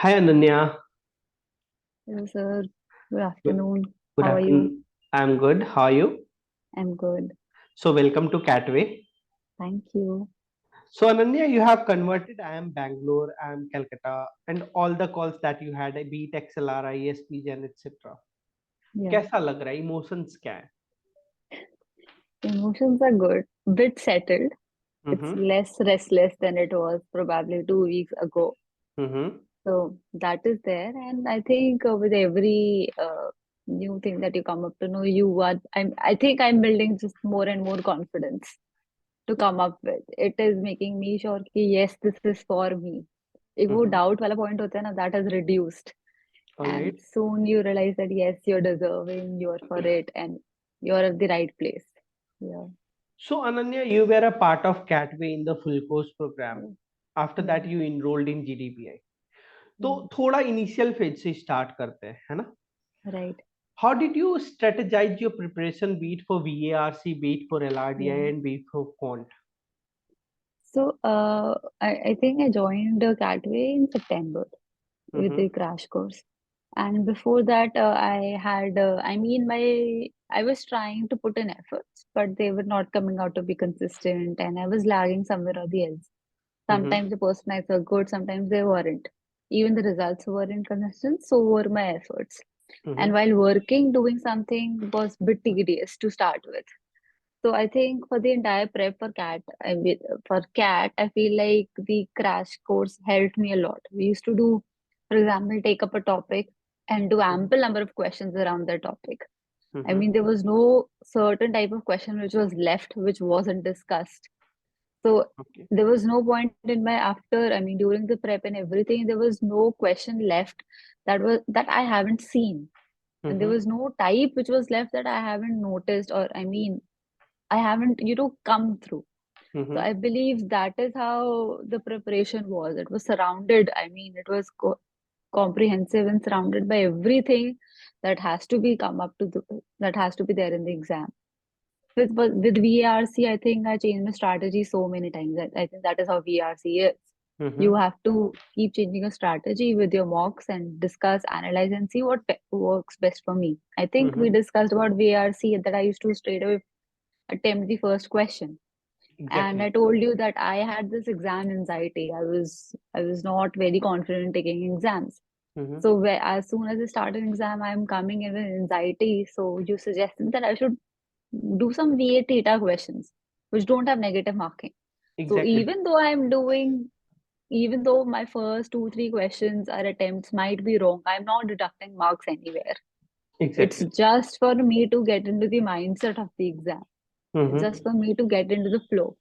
Hi Ananya. Hello, sir. Good Good afternoon. good How are you? afternoon. I'm good. How are you? I'm good. So welcome to CATWay. Thank you. So Ananya, you have converted. I am Bangalore. I am Calcutta, and all the calls that you had, be it XLR, ISP, Gen, etc. Yeah, कैसा लग रहा है? Emotions क्या है? emotions are good. Bit settled. It's Mm-hmm. less restless than it was probably 2 weeks ago. Mm-hmm. So that is there. And I think with every new thing that you come up to know, I think I'm building just more and more confidence to come up with. It is making me sure कि yes, this is for me. एक वो Mm-hmm. doubt वाला point होता है ना, that has reduced. All right. And soon you realize that yes, you're deserving, you're for it, and you're at the right place. Yeah. So Ananya, you were a part of CATWay in the full course program. Mm. After that, Yeah. you enrolled in GDPA. तो Mm. थोड़ा initial phase से start करते हैं, है ना? Right. How did you strategize your preparation, be it for VARC, be it for Yeah. LRDI, and be it for quant? So I think I joined CATWay in September with the Mm-hmm. crash course. And before that, I was trying to put in efforts, but they were not coming out to be consistent, and I was lagging somewhere or the else. Mm-hmm. Sometimes the personalities were good, sometimes they weren't. Even the results weren't consistent, so were my efforts. And Mm-hmm. while working, doing something was a bit tedious to start with. So I think for the entire prep for CAT, I feel like the crash course helped me a lot. We used to do, for example, take up a topic and do ample number of questions around that topic. I Mm-hmm. mean, there was no certain type of question which was left, which wasn't discussed. So Okay. there was no point in my after, I mean, during the prep and everything, there was no question left that I haven't seen. And there Mm-hmm. was no type which was left that I haven't noticed, or I mean, I haven't, come through. So Mm-hmm. I believe that is how the preparation was. It was surrounded, I mean, it was comprehensive and surrounded by everything that has to be come up to that has to be there in the exam. With VARC, I think I changed my strategy so many times. I think that is how VARC is. You Mm-hmm. have to keep changing your strategy with your mocks and discuss, analyze, and see what works best for me. I think we Mm-hmm. discussed about VARC that I used to straight away attempt the first question. And I Exactly. told you that I had this exam anxiety. I was not very confident taking exams. Mm-hmm. So as soon as I start an exam, I'm coming in with anxiety. So you suggested that I should do some VA theta questions, which don't have negative marking. So Exactly. even though my first two, three questions or attempts might be wrong, I'm not deducting marks anywhere. It's Exactly. just for me to get into the mindset of the exam. It's just Mm-hmm. for me to get into the flow.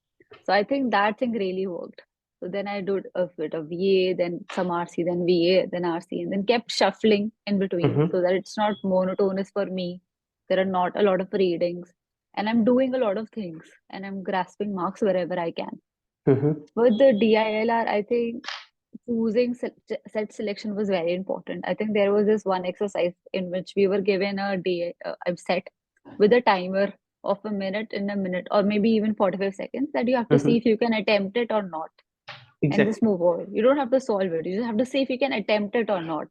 So I think that thing really worked. So then I did a bit of VA, then some RC, then VA, then RC, and then kept shuffling in between Mm-hmm. so that it's not monotonous for me. There are not a lot of readings, and I'm doing a lot of things, and I'm grasping marks wherever I can. Mm-hmm. With the DILR, I think choosing set selection was very important. I think there was this one exercise in which we were given a set with a timer of a minute in a minute, or maybe even 45 seconds, that you have to see Mm-hmm. if you can attempt it or not and just Exactly. move on. You don't have to solve it. You just have to see if you can attempt it or not.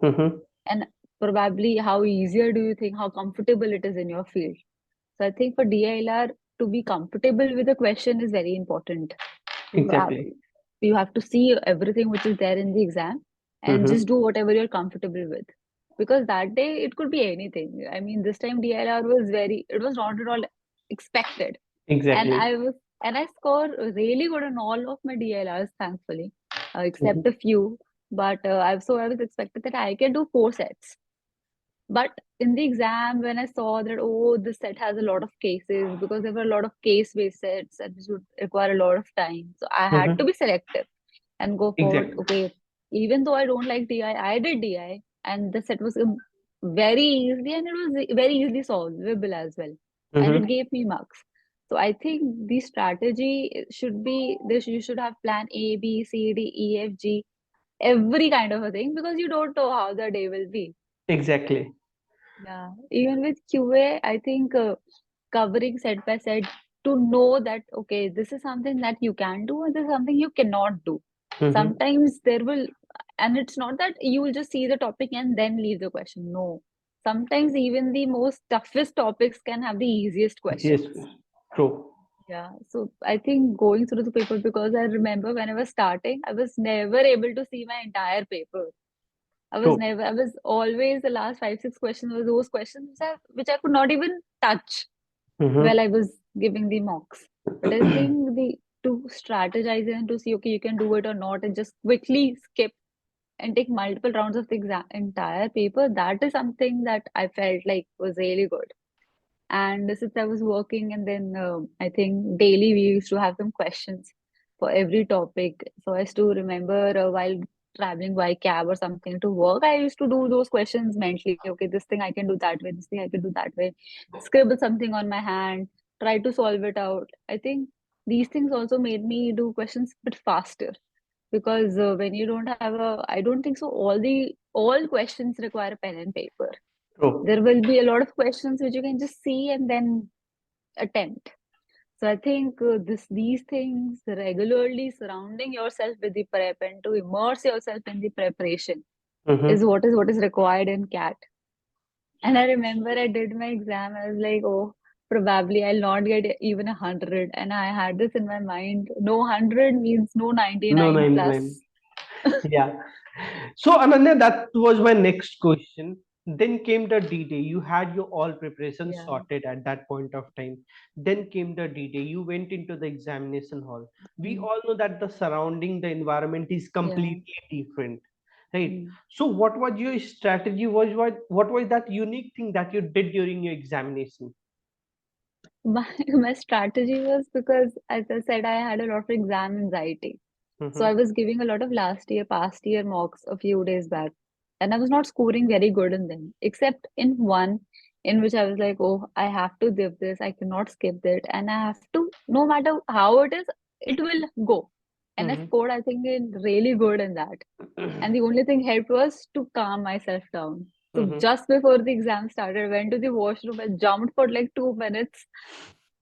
Mm-hmm. And probably how easier do you think, how comfortable it is in your field. So I think for DILR, to be comfortable with the question is very important. You have, Exactly. you have to see everything which is there in the exam and Mm-hmm. just do whatever you're comfortable with. Because that day it could be anything. I mean, this time DLR it was not at all expected. And Exactly. I scored really good on all of my DLRs, thankfully, except Mm-hmm. a few. But I was expected that I can do four sets. But in the exam, when I saw that, oh, this set has a lot of cases, because there were a lot of case-based sets and this would require a lot of time. So I had to Mm-hmm. be selective and go for, Exactly. okay, even though I don't like I did DI, and the set was very easy and it was very easily solvable as well. And it Mm-hmm. gave me marks. So I think the strategy should be this: you should have plan A, B, C, D, E, F, G, every kind of a thing, because you don't know how the day will be. Exactly. Yeah, even with QA, I think covering set by set to know that, okay, this is something that you can do and this is something you cannot do. Mm-hmm. Sometimes there will, And it's not that you will just see the topic and then leave the question. No. Sometimes even the most toughest topics can have the easiest Yes, questions. true, Yeah. So I think going through the paper, because I remember when I was starting, I was never able to see my entire paper. true. I was always the last five, six questions were those questions which I could not even touch while Mm-hmm. I was giving the mocks. But I think the to strategize and to see, okay, you can do it or not, and just quickly skip and take multiple rounds of the exam entire paper, that is something that I felt like was really good. And since I was working, and then I think daily we used to have some questions for every topic. So I still remember while traveling by cab or something to work, I used to do those questions mentally. Okay, this thing I can do that way, this thing I can do that way. Scribble something on my hand, try to solve it out. I think these things also made me do questions a bit faster, because when you don't have a, I don't think so. All questions require pen and paper. True. There will be a lot of questions which you can just see and then attempt. So I think these things regularly surrounding yourself with the prep and to immerse yourself in the preparation Mm-hmm. is what is required in CAT. And I remember I did my exam. I was like, oh, probably I'll not get even 100. And I had this in my mind. No 100 means no No, 99 99. plus. Yeah. So, Ananya, that was my next question. Then came the D-Day. You had your all preparations Yeah. sorted at that point of time. Then came the D-Day. You went into the examination hall. We Mm. all know that the surrounding, the environment is Yeah. completely different, right? Mm. So, what was your strategy? What was that unique thing that you did during your examination? My strategy was, because, as I said, I had a lot of exam anxiety. So I Mm-hmm. was giving a lot of past year mocks a few days back, and I was not scoring very good in them, except in one in which I was like, oh, I have to give this, I cannot skip it, and I have to, no matter how it is, it will go. And I Mm-hmm. scored, I think, in really good in that. And the only thing helped was to calm myself down. So Mm-hmm. just before the exam started, I went to the washroom and jumped for like 2 minutes,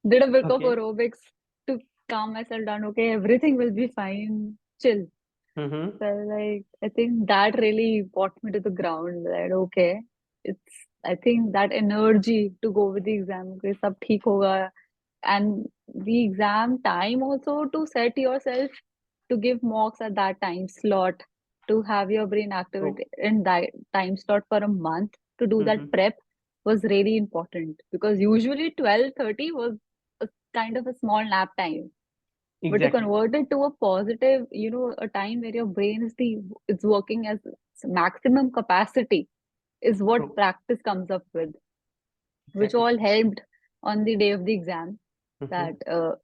did a bit of Okay. aerobics to calm myself down. Okay, everything will be fine. Chill. Mm-hmm. So like I think that really brought me to the ground. That okay, it's I think that energy to go with the exam. Okay, sab theek hoga. And the exam time also, to set yourself to give mocks at that time slot, to have your brain True. activate in that time slot for a month to do that Mm-hmm. prep was really important, because usually 12:30 was a kind of a small nap time, but to Exactly. convert it to a positive, a time where your brain it's working as its maximum capacity, is what True. practice comes up with, which Exactly. all helped on the day of the exam. Mm-hmm. That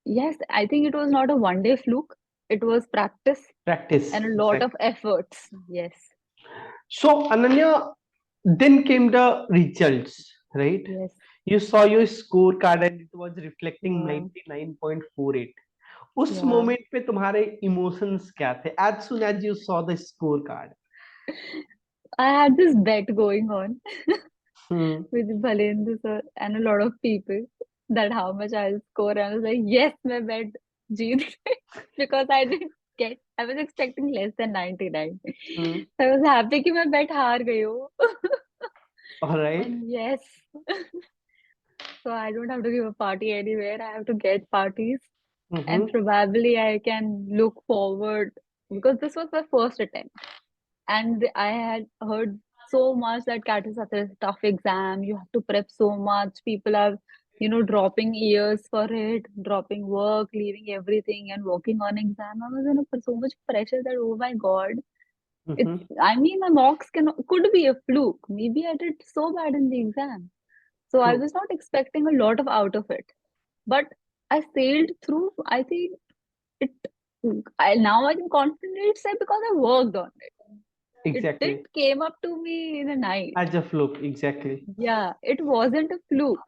yes, I think it was not a one day fluke. It was practice Practice. and a lot of Exactly. efforts. Yes, So, Ananya, then came the results, right? yes, You saw your scorecard and it was reflecting yeah, 99.48. उस yeah. Moment पे तुम्हारे emotions क्या थे? As soon as you saw the scorecard. I had this bet going on Hmm. with Bhalendu sir and a lot of people that how much I'll score. And I was like, yes, my bet jeet gayi. Because I didn't get, I was expecting less than 99. Hmm. I was happy कि मैं bet हार गई हूँ. All right. And yes, so I don't have to give a party anywhere. I have to get parties. And Mm-hmm. probably I can look forward, because this was my first attempt. And I had heard so much that CAT is such a tough exam. You have to prep so much. People are, dropping years for it, dropping work, leaving everything and working on exam. I was in so much pressure that, oh my God, it's, Mm-hmm. I mean, my mocks could be a fluke. Maybe I did so bad in the exam. So I True. was not expecting a lot of out of it. But I sailed through. I think it, now I can confidently say, because I worked on it. It Exactly. didn't came up to me in a night. As a fluke. Exactly. Yeah, it wasn't a fluke.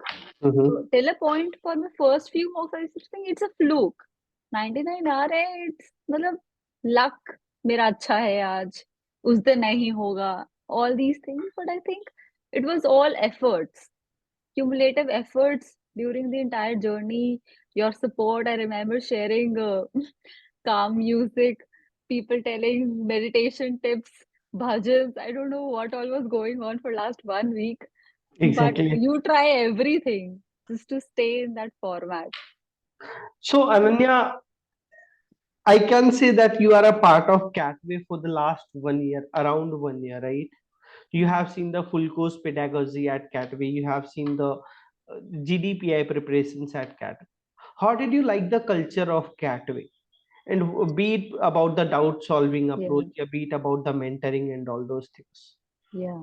So Mm-hmm. till a point for my first few mocks, I used to think it's a fluke. 99 आ रहे हैं, it's मतलब luck मेरा अच्छा है आज, उस दिन नहीं होगा. All these things, but I think it was all efforts, cumulative efforts during the entire journey. Your support, I remember sharing calm music people telling meditation tips, bhajans. I don't know what all was going on for last 1 week, but Exactly. you try everything just to stay in that format. So, Ananya, I can say that you are a part of CATWay for the last 1 year, around 1 year, right? You Mm. have seen the full course pedagogy at CATWay. You have seen the GDPA preparations at CATWay. How did you like the culture of CATWay? And be it about the doubt solving approach, Yeah, yeah, be it about the mentoring and all those things. yeah.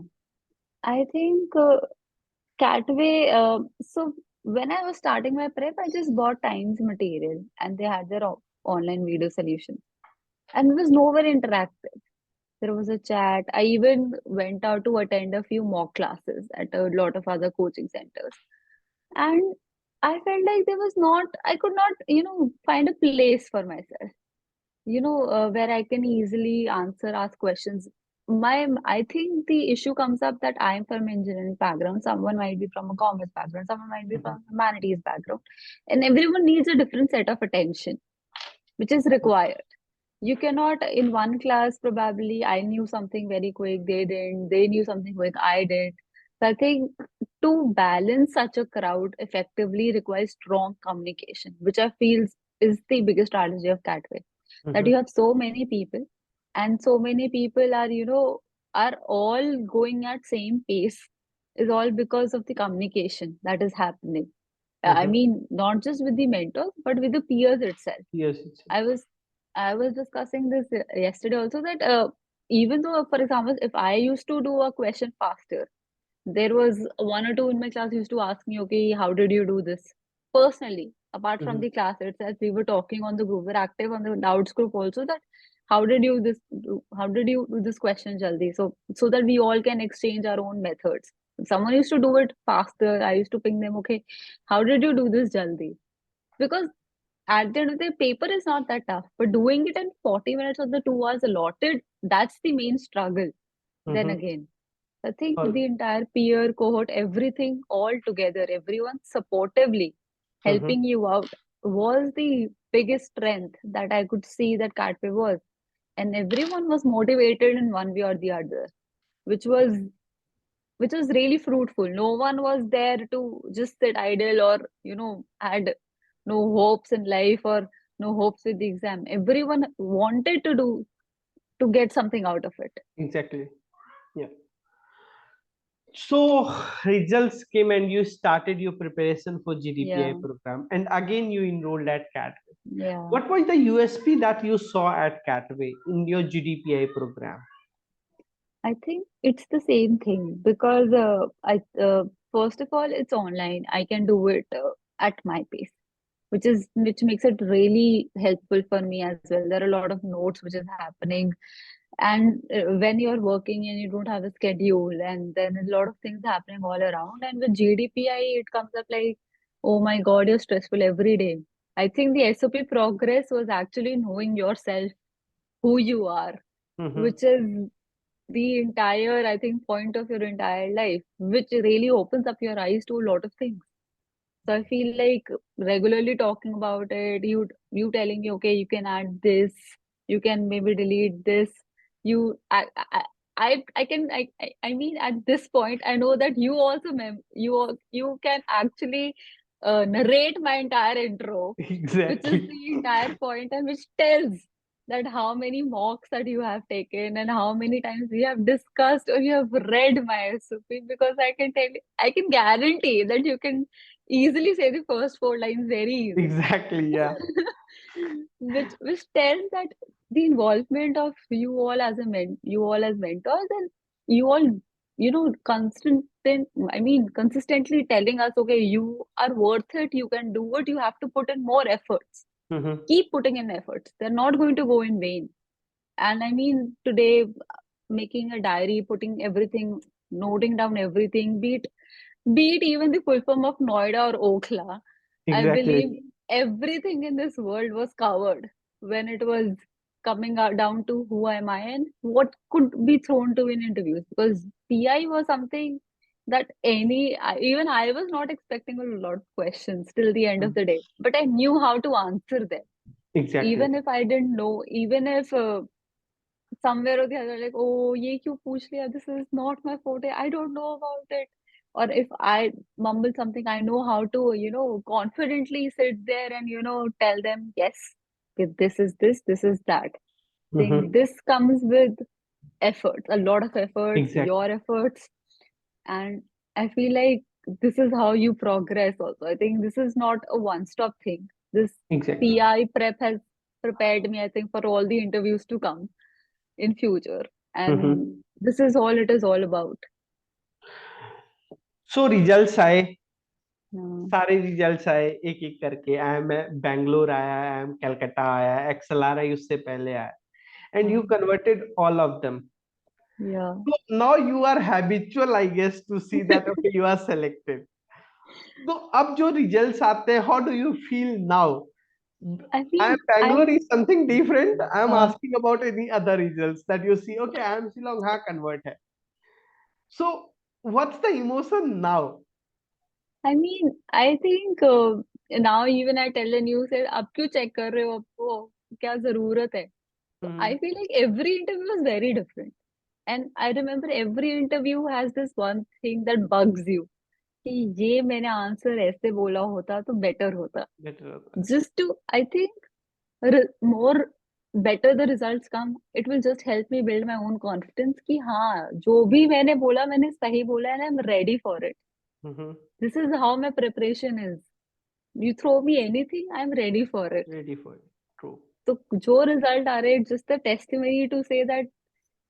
I think Catway, so when I was starting my prep, I just bought Times material and they had their online video solution. And it was nowhere interactive. There was a chat. I even went out to attend a few mock classes at a lot of other coaching centers. And I felt like there was not, I could not, find a place for myself, where I can easily ask questions. I think the issue comes up that I'm from engineering background, someone might be from a commerce background, someone might be Mhm. from humanities background, and everyone needs a different set of attention, which is required. You cannot, in one class, probably I knew something very quick, they didn't, they knew something quick, I did. So I think to balance such a crowd effectively requires strong communication, which I feel is the biggest strategy of Catway. That Mhm. you have so many people, and so many people are, are all going at same pace, is all because of the communication that is happening. I Mhm. mean, not just with the mentors, but with the peers itself. Yes, it's I was I was discussing this yesterday also that even though, for example, if I used to do a question faster, there was one or two in my class used to ask me, okay, how did you do this? Personally, apart from Mhm. the class itself, we were talking on the group, we're active on the doubts group also that how did you do this question jaldi? So that we all can exchange our own methods. If someone used to do it faster, I used to ping them, okay, how did you do this jaldi? Because at the end of the day, paper is not that tough, but doing it in 40 minutes of the 2 hours allotted, that's the main struggle. Then Mhm. again, I think All- the entire peer cohort, everything all together, everyone supportively Mhm. helping you out was the biggest strength that I could see that Catway was. And everyone was motivated in one way or the other, which was which was really fruitful. No one was there to just sit idle or, had no hopes in life or no hopes with the exam. Everyone wanted to get something out of it. Exactly. Yeah. So results came and you started your preparation for GDPA Yeah, program, and again you enrolled at CATWay. yeah. What was the USP that you saw at CATWay in your GDPA program? I think it's the same thing because I first of all it's online. I can do it at my pace, which makes it really helpful for me as well. There are a lot of notes which is happening, and when you're working and you don't have a schedule, and then a lot of things happening all around. And with GDPI, it comes up like, oh my God, you're stressful every day. I think the SOP progress was actually knowing yourself, who you are, Mhm. which is the entire, I think, point of your entire life, which really opens up your eyes to a lot of things. So I feel like regularly talking about it, you telling me, okay, you can add this, you can maybe delete this. You I mean at this point I know that you also you can actually narrate my entire intro, which is Exactly. the entire point and which tells that how many mocks that you have taken and how many times we have discussed or you have read my SOP, because I can guarantee that you can easily say the first four lines very easily. Exactly. Yeah. Which tells that the involvement of you all as mentors, and you all, constant I mean consistently telling us, okay, you are worth it, you can do it, you have to put in more efforts. Mhm. Keep putting in efforts. They're not going to go in vain. And I mean, today, making a diary, putting everything, noting down everything, be it even the full form of Noida or Okhla, I believe Exactly. everything in this world was covered when it was coming out down to who am I and what could be thrown to in interviews. Because PI was something that even I was not expecting a lot of questions till the end of Mhm. the day, but I knew how to answer them. Exactly. Even if I didn't know, even if somewhere or the other, like, oh, ye kyun pooch liya? This is not my forte. I don't know about it. Or if I mumble something, I know how to, confidently sit there and, tell them, yes, this is this is that. Think Mm-hmm. this comes with efforts, a lot of efforts, Exactly. your efforts. And I feel like this is how you progress also. I think this is not a one-stop thing. This Exactly. PI prep has prepared me, I think, for all the interviews to come in future. Mm-hmm. And this is all it is all about. So results आए, Yeah. सारे results आए एक एक करके. I am Bangalore आया, I am Calcutta आया, XLR आई उससे पहले आया, and you Um, converted all of them. yeah. So now you are habitual, I guess, to see that okay, you are selected. तो अब जो रिजल्ट्स आते हैं, how do you feel now? I I am mean, Bangalore is something different. I am uh, asking about any other results that you see. Okay, I am Shillong, हाँ convert है. So what's the emotion now? I think now even I tell the news that अब क्यों check कर रहे हो आपको क्या जरूरत है? So I Hmm. feel like every interview was very different. And I remember every interview has this one thing that bugs you. कि ये मैंने आंसर ऐसे बोला होता तो बेटर होता. Better. Just to, I think, more better the results come, it will just help me build my own confidence कि हाँ जो भी मैंने बोला मैंने सही बोला and I'm ready for it. Mm-hmm. This is how my preparation is. You throw me anything, I'm ready for it. Ready for it. True. तो जो result आ रहे just a testimony to say that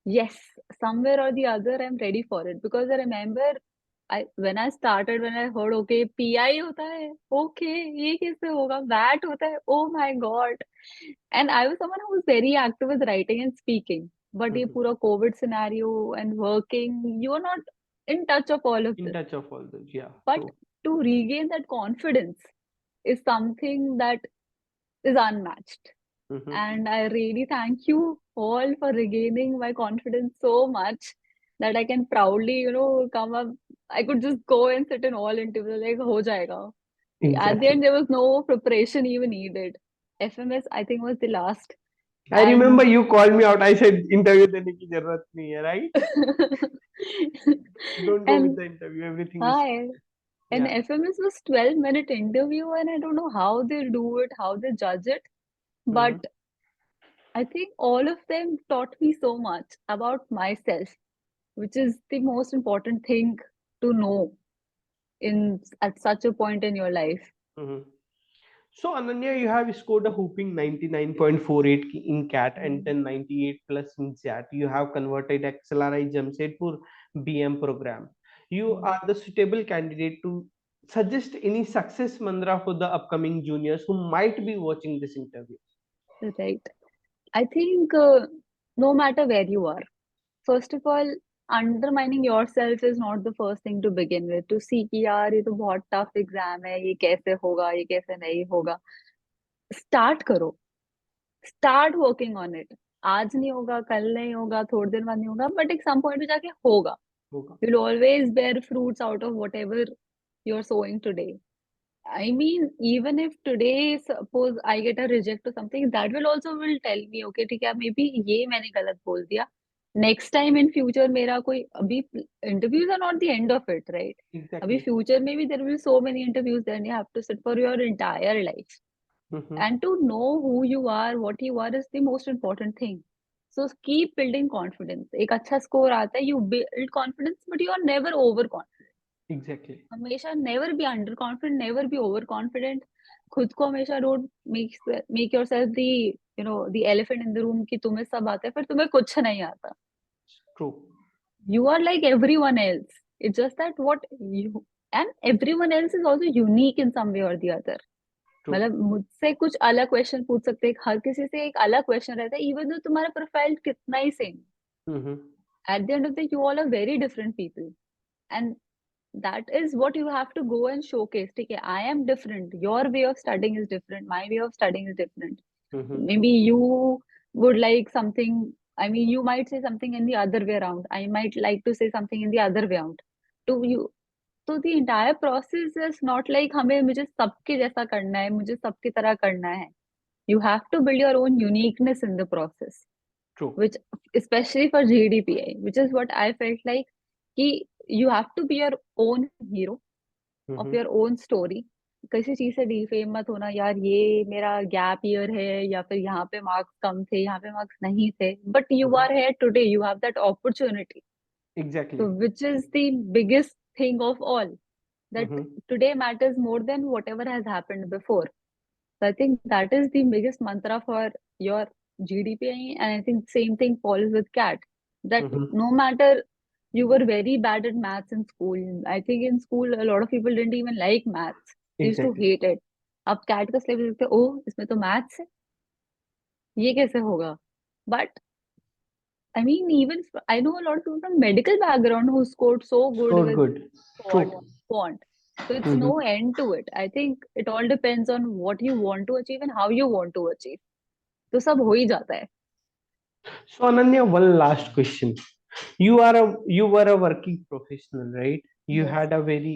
yes, somewhere or the other I'm ready for it. Because I remember when I started, when I heard okay PI होता है, okay ये कैसे होगा, VAT होता है, oh my god. And I was someone who was very active with writing and speaking, but ये Mm-hmm. पूरा COVID scenario and working, you are not in touch of all of In this. touch of all those. Yeah. But True. to regain that confidence is something that is unmatched. Mm-hmm. And I really thank you all for regaining my confidence so much that I can proudly, come up. I could just go and sit in all interviews like ho jayega. At the Exactly. end, there was no preparation even needed. FMS, I think, was the last. I remember And you called me out. I said interview देने की जरूरत नहीं है, right? Don't go with and the interview. Everything is hi. And yeah. FMS was 12-minute interview, and I don't know how they do it, how they judge it. But Mm-hmm. I think all of them taught me so much about myself, which is the most important thing to know in at such a point in your life. Mm-hmm. So Ananya, you have scored a whooping 99.48 in CAT and Mm. then 98 plus in CAT. You have converted XLRI Jamshedpur BM program. You Mm. are the suitable candidate to suggest any success mantra for the upcoming juniors who might be watching this interview. Right. I think no matter where you are, first of all, undermining yourself is not the first thing to begin with. To see कि यार ये तो बहुत tough exam है, ये कैसे होगा, ये कैसे नहीं होगा. Start करो. Start working on it. आज नहीं होगा, कल नहीं होगा, थोड़े दिन बाद नहीं होगा, but एक some point पे जाके होगा. होगा. You'll always bear fruits out of whatever you're sowing today. I mean, even if today, suppose I get a reject or something, that will also will tell me, okay, ठीक है, maybe ये मैंने गलत बोल दिया. Next time in future, मेरा कोई अभी interviews are not the end of it, right? अभी Exactly. future में भी there will be so many interviews, then you have to sit for your entire life. Mm-hmm. And to know who you are, what you are is the most important thing. So keep building confidence. एक अच्छा score आता है, you build confidence, but you are never overconfident. Exactly. हमेशा never be underconfident, never be overconfident. खुद को हमेशा don't make yourself the elephant in the room कि तुम्हें सब आता है फिर तुम्हें कुछ नहीं आता. True. You are like everyone else. It's just that what you and everyone else is also unique in some way or the other. True. मतलब मुझसे कुछ अलग क्वेश्चन पूछ सकते हैं, हर किसी से एक अलग क्वेश्चन रहता है, इवन तो तुम्हारा प्रोफाइल कितना ही same. Mm-hmm. At the end of the you all are very different people. And that is what you have to go and showcase. Okay, I am different. Your way of studying is different. My way of studying is different. Mm-hmm. Maybe you would like something. I mean, you might say something in the other way around. I might like to say something in the other way around. To you, so the entire process is not like हमें मुझे सबके जैसा करना है, मुझे सबकी तरह करना है. You have to build your own uniqueness in the process. True. which especially for GDPA, which is what I felt like कि you have to be your own hero of Mm-hmm. your own story. किसी चीज से defame मत होना यार, ये मेरा gap year है या फिर यहाँ पे मार्क्स कम थे, यहाँ पे मार्क्स नहीं थे, but you Mm-hmm. Are here today, you have that opportunity. So Exactly. which is the biggest thing of all, that Mm-hmm. today matters more than whatever has happened before. So I think that is the biggest mantra for your GDPA, and I think same thing follows with CAT. That Mm-hmm. no matter you were very bad at maths in school, I think in school a lot of people didn't even like maths. They used to Exactly. hate it. अब CAT का syllabus देखते हैं, ओह इसमें तो maths है, ये कैसे होगा? But I mean, even I know a lot of people from medical background who scored so good So with good. font. True. font. So it's Mm-hmm. no end to it. I think it all depends on what you want to achieve and how you want to achieve. तो सब हो ही जाता है. So Ananya, one last question. You were a working professional, right? You Yes. had a very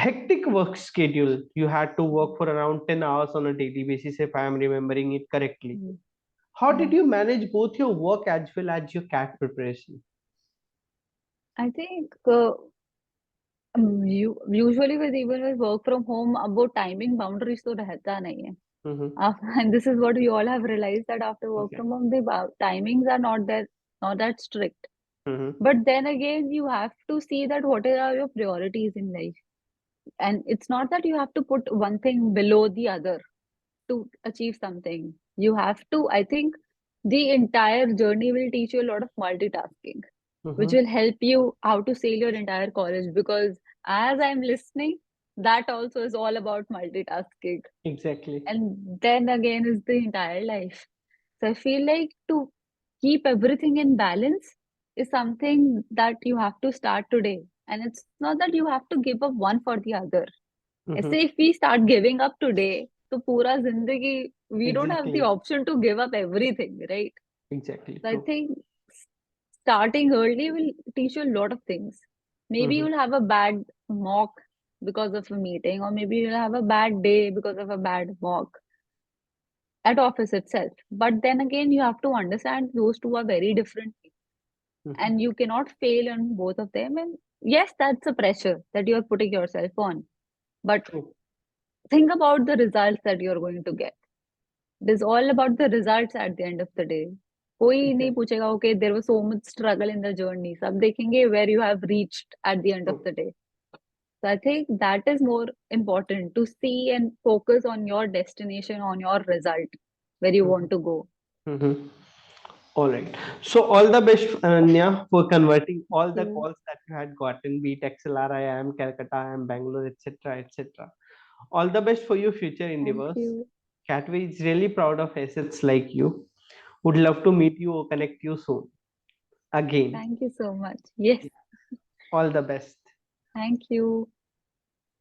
hectic work schedule. You had to work for around 10 hours on a daily basis, if I am remembering it correctly. Mm. How did Mm. you manage both your work as well as your cat preparation? I think you usually with even with work from home, अब वो timing boundaries तो रहता नहीं है. Mm-hmm. And this is what we all have realized, that after work Okay. from home, the timings are not that, not that strict. Mm-hmm. But then again, you have to see that what are your priorities in life. And it's not that you have to put one thing below the other to achieve something. You have to, I think, the entire journey will teach you a lot of multitasking, which Mm-hmm. will help you how to sail your entire college. Because as I'm listening, that also is all about multitasking. Exactly. And then again is the entire life. So I feel like to keep everything in balance is something that you have to start today. And it's not that you have to give up one for the other. Mm-hmm. ऐसे if we start giving up today, तो पूरा जिंदगी, we don't have the Exactly. option to give up everything, right? Exactly. So I True. think starting early will teach you a lot of things. Maybe Mm-hmm. you'll have a bad mock because of a meeting, or maybe you'll have a bad day because of a bad mock at office itself. But then again, you have to understand those two are very different things, Mm-hmm. and you cannot fail on both of them. And yes, that's a pressure that you're putting yourself on. But True. think about the results that you're going to get. It is all about the results at the end of the day. कोई नहीं Exactly. पूछेगा, okay, there was so much struggle in the journey. सब देखेंगे where you have reached at the end of True. the day. So I think that is more important, to see and focus on your destination, on your result, where you Mm-hmm. want to go. Mm-hmm. All right. So all the best, Anya, for converting all Thank the you. calls that you had gotten, be it XLR, IIM, Calcutta, IIM, Bangalore, etc., etc. All the best for your future Thank endeavors. you. CATWay is really proud of assets like you. Would love to meet you or connect you soon. Again. Thank you so much. Yes. All the best. Thank you.